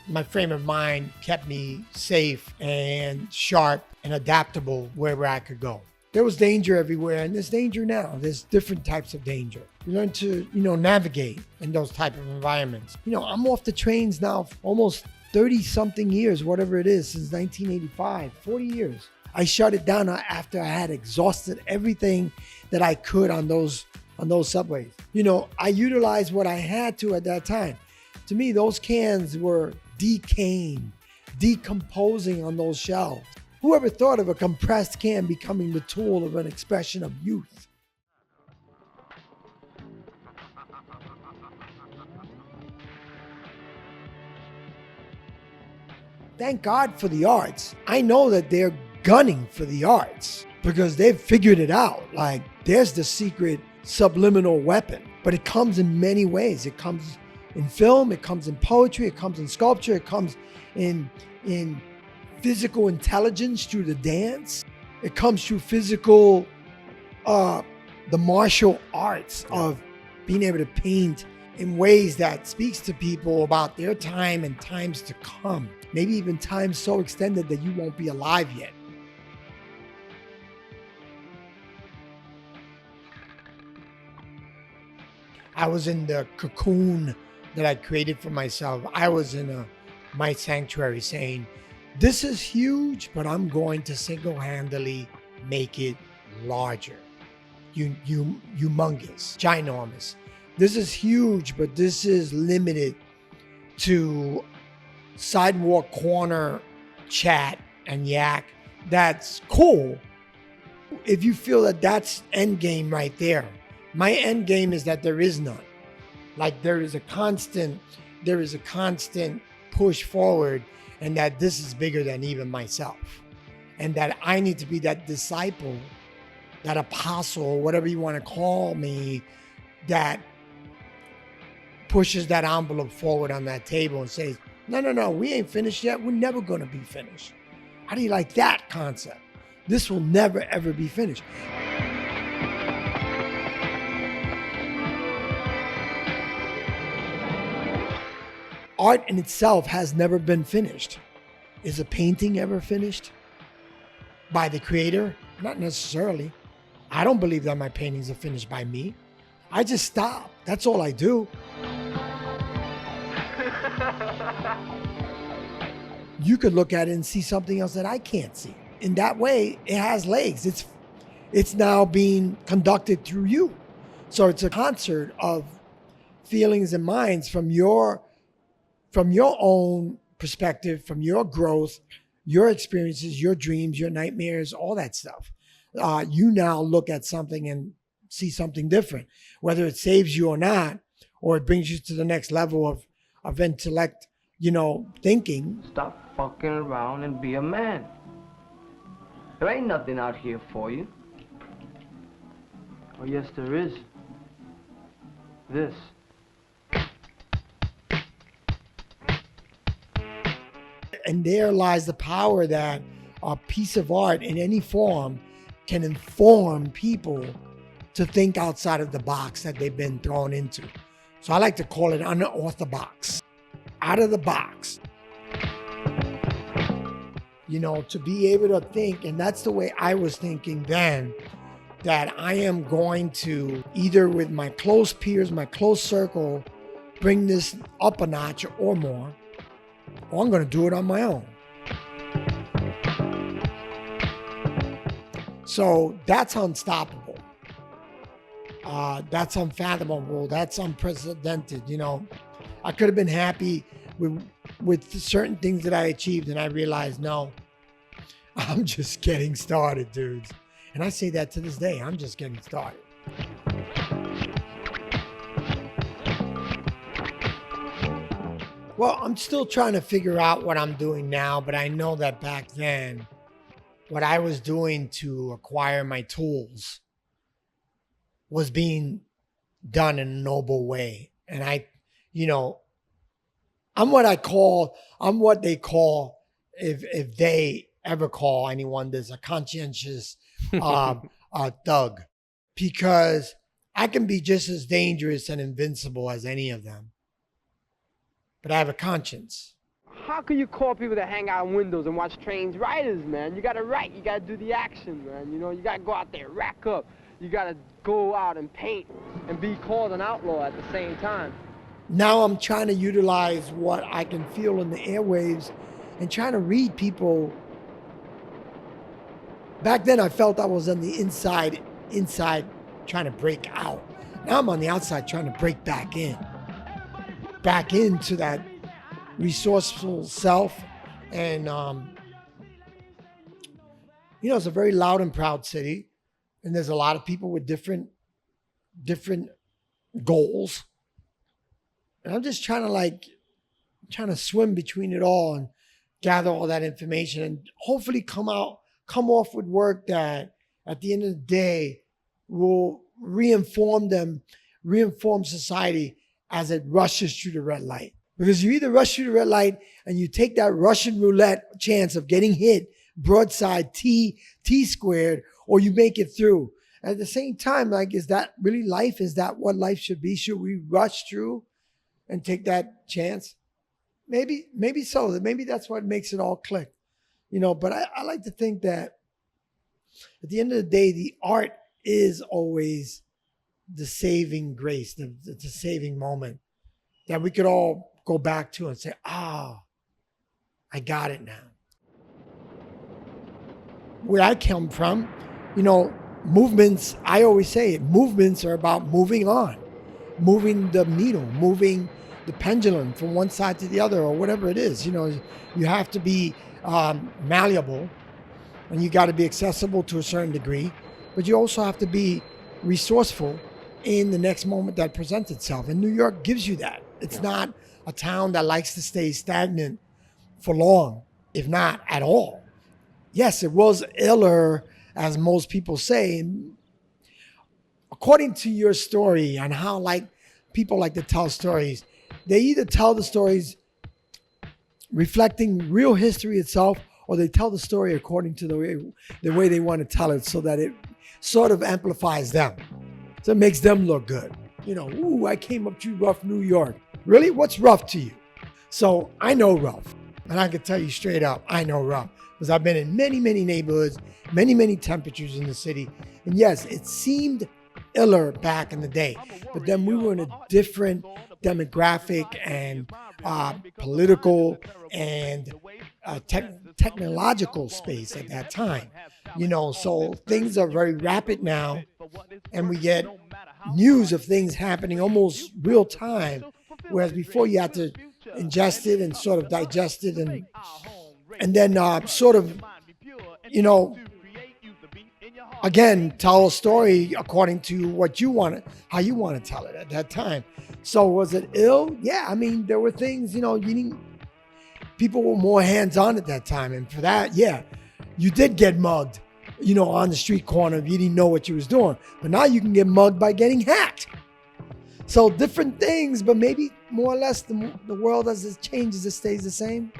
my frame of mind kept me safe and sharp and adaptable wherever I could go. There was danger everywhere, and there's danger now. There's different types of danger. You learn to, navigate in those type of environments. I'm off the trains now for almost 30 something years, whatever it is, since 1985, 40 years. I shut it down after I had exhausted everything that I could on those subways. I utilized what I had to at that time. To me, those cans were decaying, decomposing on those shelves. Whoever thought of a compressed can becoming the tool of an expression of youth? Thank God for the arts. I know that they're gunning for the arts because they've figured it out. Like, there's the secret subliminal weapon, but it comes in many ways. It comes in film, it comes in poetry, it comes in sculpture, it comes in physical intelligence through the dance. It comes through physical, the martial arts of being able to paint in ways that speaks to people about their time and times to come. Maybe even times so extended that you won't be alive yet. I was in the cocoon that I created for myself. I was in my sanctuary saying, this is huge, but I'm going to single-handedly make it larger. Humongous, ginormous. This is huge, but this is limited to sidewalk corner chat and yak. That's cool if you feel that that's end game right there. My end game is that there is none. Like, there is a constant push forward, and that this is bigger than even myself. And that I need to be that disciple, that apostle, whatever you want to call me, that pushes that envelope forward on that table and says, no, we ain't finished yet. We're never going to be finished. How do you like that concept? This will never, ever be finished. Art in itself has never been finished. Is a painting ever finished by the creator? Not necessarily. I don't believe that my paintings are finished by me. I just stop. That's all I do. You could look at it and see something else that I can't see. In that way, it has legs. It's now being conducted through you. So it's a concert of feelings and minds from your own perspective, from your growth, your experiences, your dreams, your nightmares, all that stuff. You now look at something and see something different, whether it saves you or not, or it brings you to the next level of intellect, thinking. Stop fucking around and be a man. There ain't nothing out here for you. Oh, yes, there is. This. And there lies the power that a piece of art in any form can inform people to think outside of the box that they've been thrown into. So I like to call it unorthodox, out of the box. To be able to think, and that's the way I was thinking then, that I am going to, either with my close peers, my close circle, bring this up a notch or more, or I'm going to do it on my own. So that's unstoppable. That's unfathomable. That's unprecedented. I could have been happy with certain things that I achieved, and I realized, no, I'm just getting started, dudes. And I say that to this day. I'm just getting started. Well, I'm still trying to figure out what I'm doing now, but I know that back then, what I was doing to acquire my tools was being done in a noble way. And I'm what they call, if they ever call anyone this, a conscientious thug, because I can be just as dangerous and invincible as any of them. But I have a conscience. how can you call people to hang out in windows and watch trains riders, man? You gotta write, you gotta do the action, man. You know, you gotta go out there, rack up. You gotta go out and paint and be called an outlaw at the same time. Now I'm trying to utilize what I can feel in the airwaves and trying to read people. Back then I felt I was on the inside trying to break out. Now I'm on the outside trying to break back into that resourceful self. And, you know, it's a very loud and proud city. And there's a lot of people with different goals. And I'm just trying to swim between it all and gather all that information and hopefully come off with work that at the end of the day will reinform society as it rushes through the red light. Because you either rush through the red light and you take that Russian roulette chance of getting hit broadside T squared, or you make it through. At the same time, like, is that really life? Is that what life should be? Should we rush through and take that chance? Maybe so. Maybe that's what makes it all click. You know, but I like to think that at the end of the day, the art is always the saving grace, the saving moment that we could all go back to and say, I got it now. Where I come from, you know, movements, I always say it, movements are about moving on, moving the needle, moving the pendulum from one side to the other, or whatever it is. You know, you have to be malleable, and you got to be accessible to a certain degree, but you also have to be resourceful in the next moment that presents itself. And New York gives you that. It's not a town that likes to stay stagnant for long, if not at all. Yes, it was iller, as most people say. And according to your story and how people like to tell stories, they either tell the stories reflecting real history itself, or they tell the story according to the way they want to tell it, so that it sort of amplifies them. So it makes them look good. You know, ooh, I came up through rough New York. Really? What's rough to you? So I know rough. And I can tell you straight up, I know rough. Because I've been in many, many neighborhoods, many, many temperatures in the city. And yes, it seemed iller back in the day. But then we were in a different demographic and political and technological space at that time. You know, so things are very rapid now, and we get news of things happening almost real time, whereas before you had to ingest it and sort of digest it and then sort of, you know, again, tell a story according to what you want, how you want to tell it at that time. So was it ill? Yeah, I mean, there were things, you know, people were more hands-on at that time. And for that, yeah, you did get mugged, you know, on the street corner if you didn't know what you was doing. But now you can get mugged by getting hacked. So different things, but maybe more or less the world as it changes, it stays the same.